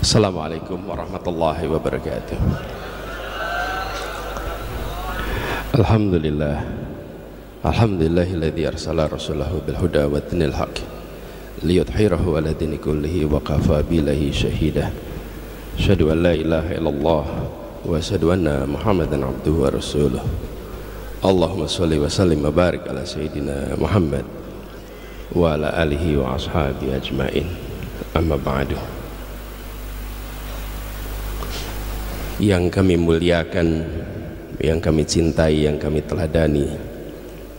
Assalamualaikum warahmatullahi wabarakatuh. Alhamdulillah, alhamdulillahilladzi arsala rasulahu bil huda wa dinil haqq liyudhhirahu ala dini kullihi wa kafa billahi shahida. Asyhadu an la ilaha illallah wa asyhadu anna Muhammadan abduhu wa rasuluh. Allahumma shalli wa sallim wa barik ala sayyidina Muhammad wa ala alihi wa ashabihi ajmain. Amma ba'du. Yang kami muliakan, yang kami cintai, yang kami teladani,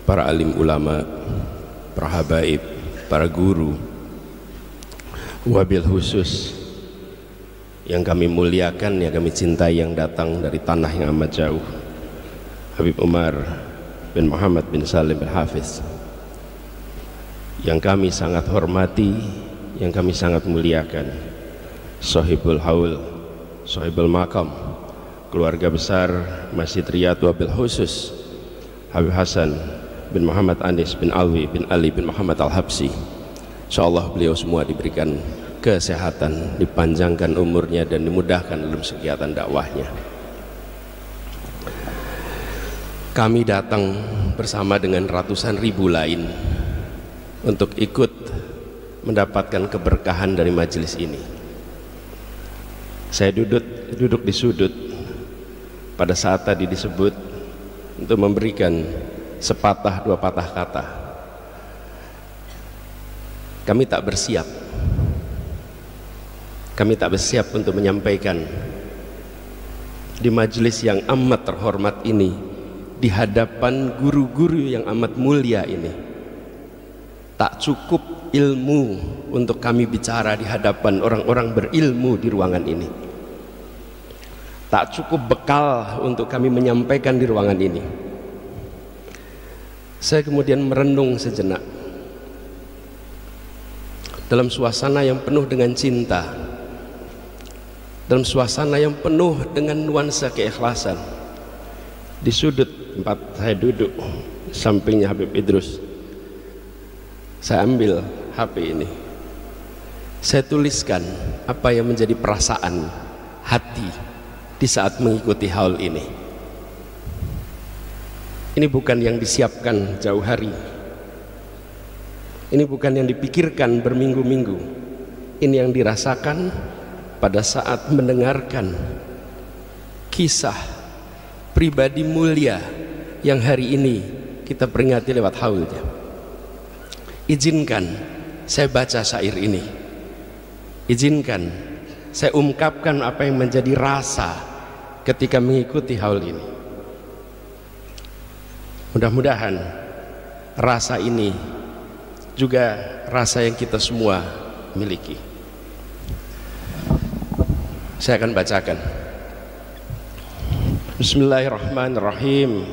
para alim ulama, para habaib, para guru, wabil khusus yang kami muliakan, yang kami cintai, yang datang dari tanah yang amat jauh, Habib Umar bin Muhammad bin Salim bin Hafiz, yang kami sangat hormati, yang kami sangat muliakan, Sohibul Haul, Sohibul Maqam, keluarga besar Masjid Riyad, wabil khusus Habib Hasan bin Muhammad Anis bin Alwi bin Ali bin Muhammad Al-Habsi. InsyaAllah beliau semua diberikan kesehatan, dipanjangkan umurnya dan dimudahkan dalam kegiatan dakwahnya. Kami datang bersama dengan ratusan ribu lain untuk ikut mendapatkan keberkahan dari majelis ini. Saya duduk di sudut pada saat tadi disebut untuk memberikan sepatah dua patah kata. Kami tak bersiap untuk menyampaikan di majelis yang amat terhormat ini, di hadapan guru-guru yang amat mulia ini. Tak cukup ilmu untuk kami bicara di hadapan orang-orang berilmu di ruangan ini. Tak cukup bekal untuk kami menyampaikan di ruangan ini. Saya kemudian merenung sejenak dalam suasana yang penuh dengan cinta, dalam suasana yang penuh dengan nuansa keikhlasan. Di sudut tempat saya duduk, sampingnya Habib Idrus, saya ambil HP ini, saya tuliskan apa yang menjadi perasaan hati di saat mengikuti haul ini. Ini bukan yang disiapkan jauh hari, ini bukan yang dipikirkan berminggu-minggu, ini yang dirasakan pada saat mendengarkan kisah pribadi mulia yang hari ini kita peringati lewat haulnya. Izinkan saya baca syair ini, izinkan saya ungkapkan apa yang menjadi rasa ketika mengikuti haul ini. Mudah-mudahan rasa ini juga rasa yang kita semua miliki. Saya akan bacakan. Bismillahirrahmanirrahim.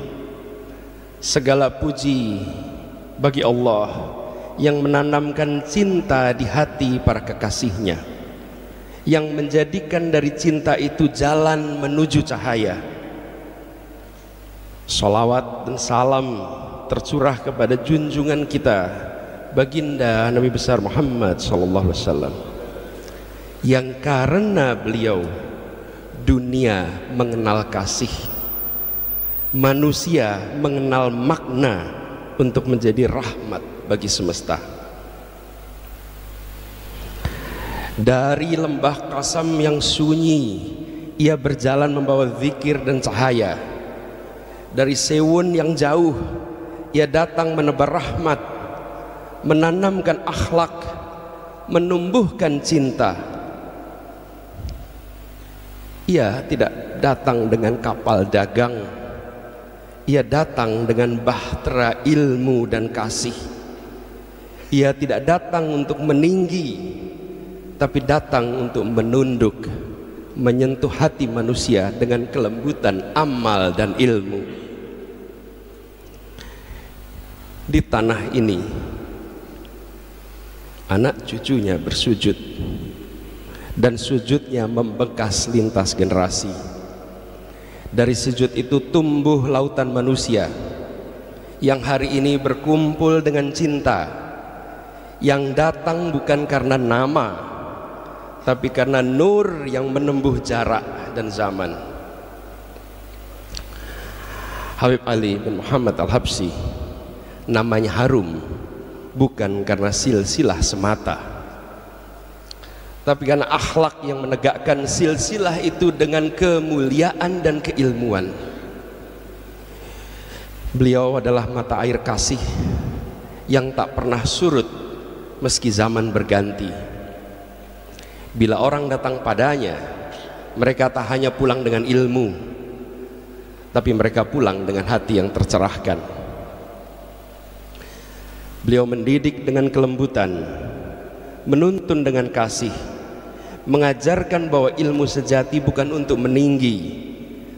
Segala puji bagi Allah yang menanamkan cinta di hati para kekasihnya, yang menjadikan dari cinta itu jalan menuju cahaya. Salawat dan salam tercurah kepada junjungan kita, baginda Nabi besar Muhammad sallallahu alaihi wasallam, yang karena beliau dunia mengenal kasih, manusia mengenal makna untuk menjadi rahmat bagi semesta. Dari lembah Qasam yang sunyi, ia berjalan membawa zikir dan cahaya. Dari Sewun yang jauh, ia datang menebar rahmat, menanamkan akhlak, menumbuhkan cinta. Ia tidak datang dengan kapal dagang, ia datang dengan bahtera ilmu dan kasih. Ia tidak datang untuk meninggi, tapi datang untuk menunduk, menyentuh hati manusia dengan kelembutan amal dan ilmu. Di tanah ini anak cucunya bersujud, dan sujudnya membekas lintas generasi. Dari sujud itu tumbuh lautan manusia yang hari ini berkumpul dengan cinta, yang datang bukan karena nama, tapi karena nur yang menempuh jarak dan zaman. Habib Ali bin Muhammad Al-Habsyi namanya harum bukan karena silsilah semata, tapi karena akhlak yang menegakkan silsilah itu dengan kemuliaan dan keilmuan. Beliau adalah mata air kasih yang tak pernah surut meski zaman berganti. Bila orang datang padanya, mereka tak hanya pulang dengan ilmu, tapi mereka pulang dengan hati yang tercerahkan. Beliau mendidik dengan kelembutan, menuntun dengan kasih, mengajarkan bahwa ilmu sejati bukan untuk meninggi,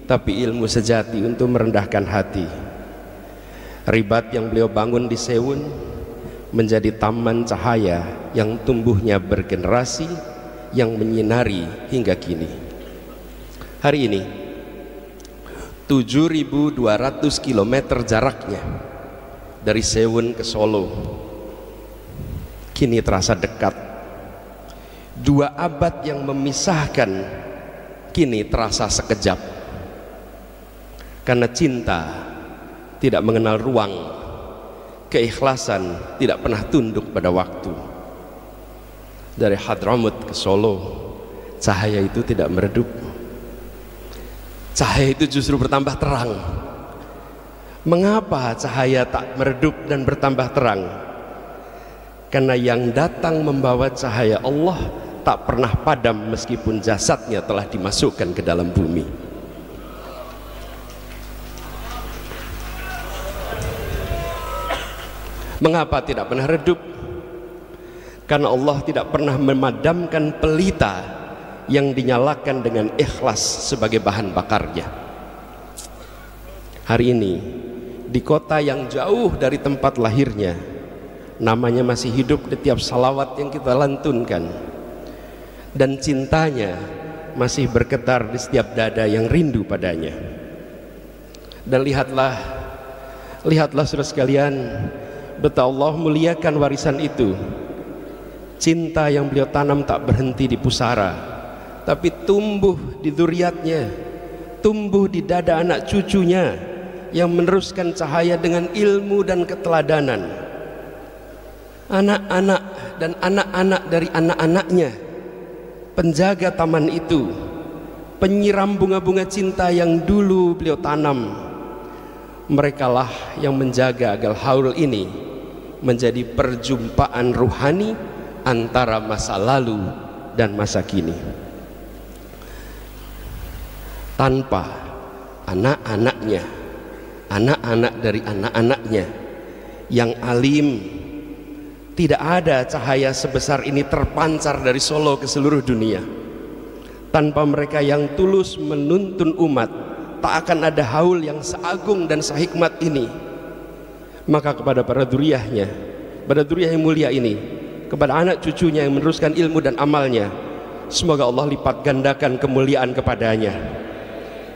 tapi ilmu sejati untuk merendahkan hati. Ribat yang beliau bangun di Sewun menjadi taman cahaya yang tumbuhnya bergenerasi, yang menyinari hingga kini. Hari ini 7.200 km jaraknya dari Sewun ke Solo, kini terasa dekat. 2 abad yang memisahkan kini terasa sekejap, karena cinta tidak mengenal ruang, keikhlasan tidak pernah tunduk pada waktu. Dari Hadramut ke Solo, cahaya itu tidak meredup, cahaya itu justru bertambah terang. Mengapa cahaya tak meredup dan bertambah terang? Karena yang datang membawa cahaya Allah tak pernah padam meskipun jasadnya telah dimasukkan ke dalam bumi. Mengapa tidak pernah redup? Karena Allah tidak pernah memadamkan pelita yang dinyalakan dengan ikhlas sebagai bahan bakarnya. Hari ini di kota yang jauh dari tempat lahirnya, namanya masih hidup di tiap salawat yang kita lantunkan, dan cintanya masih bergetar di setiap dada yang rindu padanya. Dan lihatlah saudara sekalian, betapa Allah muliakan warisan itu. Cinta yang beliau tanam tak berhenti di pusara, tapi tumbuh di dzurriatnya, tumbuh di dada anak cucunya yang meneruskan cahaya dengan ilmu dan keteladanan. Anak-anak dan anak-anak dari anak-anaknya, penjaga taman itu, penyiram bunga-bunga cinta yang dulu beliau tanam. Merekalah yang menjaga agar haul ini menjadi perjumpaan ruhani antara masa lalu dan masa kini. Tanpa anak-anaknya, anak-anak dari anak-anaknya yang alim, tidak ada cahaya sebesar ini terpancar dari Solo ke seluruh dunia. Tanpa mereka yang tulus menuntun umat, tak akan ada haul yang seagung dan sehikmat ini. Maka kepada para dzurriahnya, pada dzurriah yang mulia ini, kepada anak cucunya yang meneruskan ilmu dan amalnya, semoga Allah lipat gandakan kemuliaan kepadanya.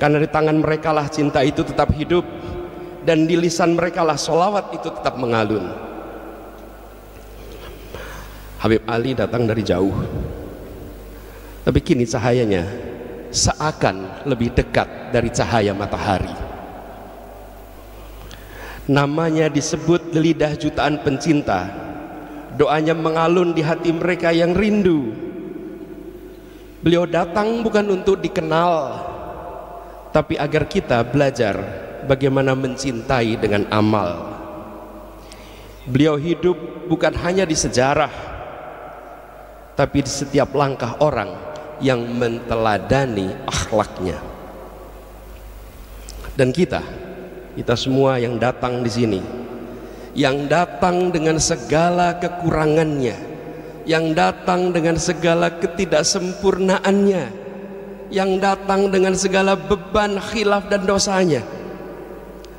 Karena di tangan mereka lah cinta itu tetap hidup, dan di lisan mereka lah sholawat itu tetap mengalun. Habib Ali datang dari jauh, tapi kini cahayanya seakan lebih dekat dari cahaya matahari. Namanya disebut lidah jutaan pencinta, doanya mengalun di hati mereka yang rindu. Beliau datang bukan untuk dikenal, tapi agar kita belajar bagaimana mencintai dengan amal. Beliau hidup bukan hanya di sejarah, tapi di setiap langkah orang yang menteladani akhlaknya. Dan kita semua yang datang di sini, yang datang dengan segala kekurangannya, yang datang dengan segala ketidaksempurnaannya, yang datang dengan segala beban, khilaf dan dosanya,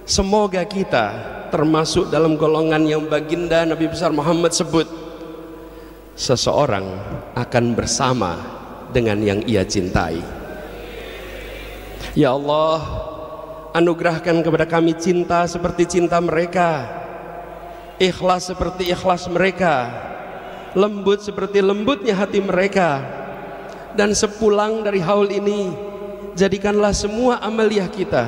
semoga kita termasuk dalam golongan yang baginda Nabi besar Muhammad sebut, seseorang akan bersama dengan yang ia cintai. Ya Allah, anugerahkan kepada kami cinta seperti cinta mereka, ikhlas seperti ikhlas mereka, lembut seperti lembutnya hati mereka, Dan sepulang dari haul ini, jadikanlah semua amaliyah kita,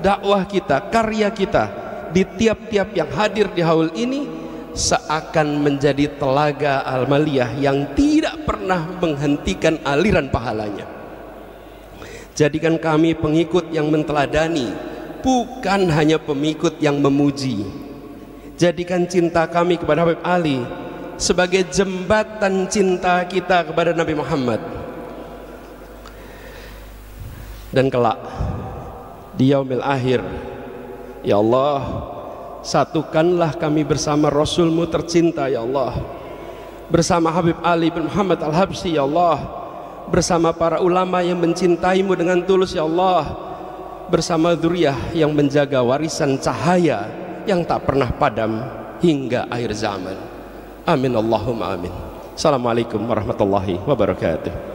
dakwah kita, karya kita di tiap-tiap yang hadir di haul ini seakan menjadi telaga amaliyah yang tidak pernah menghentikan aliran pahalanya. Jadikan kami pengikut yang menteladani, bukan hanya pengikut yang memuji. Jadikan cinta kami kepada Habib Ali sebagai jembatan cinta kita kepada Nabi Muhammad. Dan kelak di yaumil akhir, ya Allah, satukanlah kami bersama Rasulmu tercinta, ya Allah, bersama Habib Ali bin Muhammad Al-Habsyi, ya Allah, bersama para ulama yang mencintaimu dengan tulus, ya Allah, bersama dzurriyyah yang menjaga warisan cahaya yang tak pernah padam hingga akhir zaman. Amin Allahumma amin. Assalamualaikum warahmatullahi wabarakatuh.